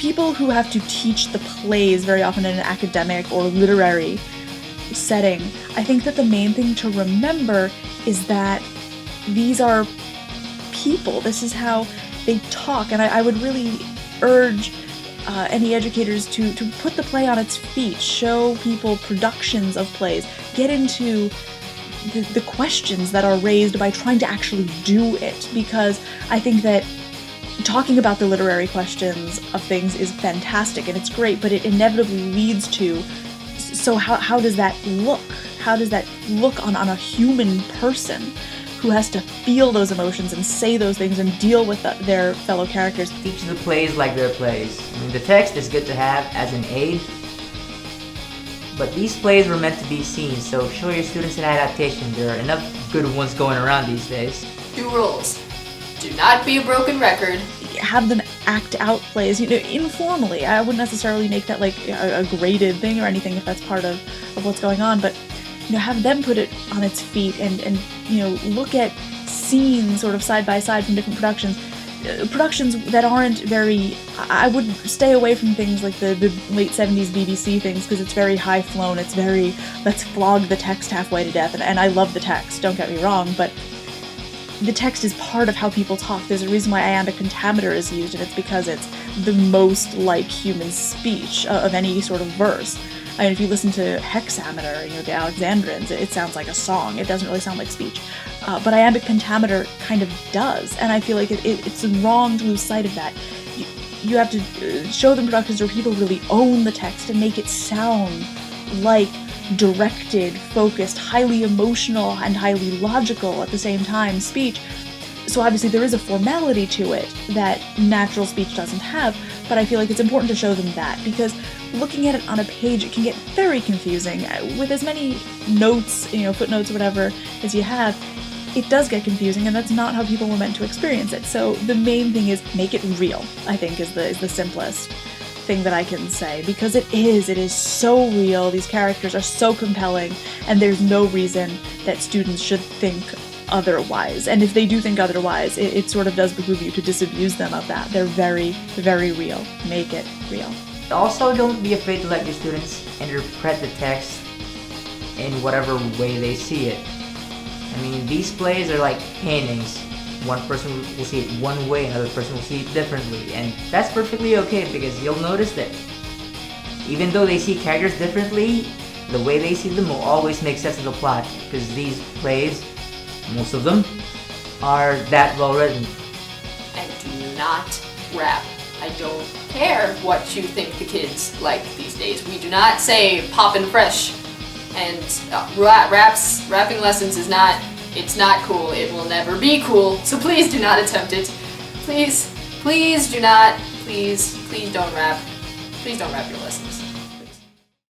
people who have to teach the plays very often in an academic or literary setting, I think that the main thing to remember is that these are people. This is how they talk, and I would really urge any educators to put the play on its feet, show people productions of plays, get into the questions that are raised by trying to actually do it, because I think that talking about the literary questions of things is fantastic and it's great, but it inevitably leads to, so how does that look? How does that look on a human person who has to feel those emotions and say those things and deal with their fellow characters? Teach the plays like they're plays. I mean, the text is good to have as an aid, but these plays were meant to be seen, so show your students an adaptation. There are enough good ones going around these days. 2 rules. Do not be a broken record. Have them act out plays, informally. I wouldn't necessarily make that like a graded thing or anything if that's part of what's going on, but have them put it on its feet and look at scenes sort of side by side from different productions that aren't very, I would stay away from things like the late 70s BBC things, because it's very high flown, it's very, let's flog the text halfway to death, and I love the text, don't get me wrong, but the text is part of how people talk. There's a reason why iambic pentameter is used, and it's because it's the most like human speech of any sort of verse. I mean, if you listen to hexameter, the Alexandrines, it sounds like a song. It doesn't really sound like speech. But iambic pentameter kind of does, and I feel like it's wrong to lose sight of that. You have to show them productions where people really own the text and make it sound like directed, focused, highly emotional, and highly logical at the same time speech. So obviously there is a formality to it that natural speech doesn't have, but I feel like it's important to show them that, because looking at it on a page, it can get very confusing. With as many notes, footnotes or whatever as you have, it does get confusing, and that's not how people were meant to experience it. So the main thing is make it real, I think, is the simplest thing that I can say, because it is so real. These characters are so compelling, and there's no reason that students should think otherwise. And if they do think otherwise, it sort of does behoove you to disabuse them of that. They're very, very real. Make it real. Also, don't be afraid to let your students interpret the text in whatever way they see it. I mean, these plays are like paintings. One person will see it one way, another person will see it differently, and that's perfectly okay, because you'll notice that even though they see characters differently, the way they see them will always make sense of the plot, because these plays, most of them, are that well written. And do not rap. I don't care what you think the kids like these days. We do not say poppin' fresh, and rapping lessons is not, it's not cool. It will never be cool, so please do not attempt it. Please do not, please don't rap. Please don't rap your lessons.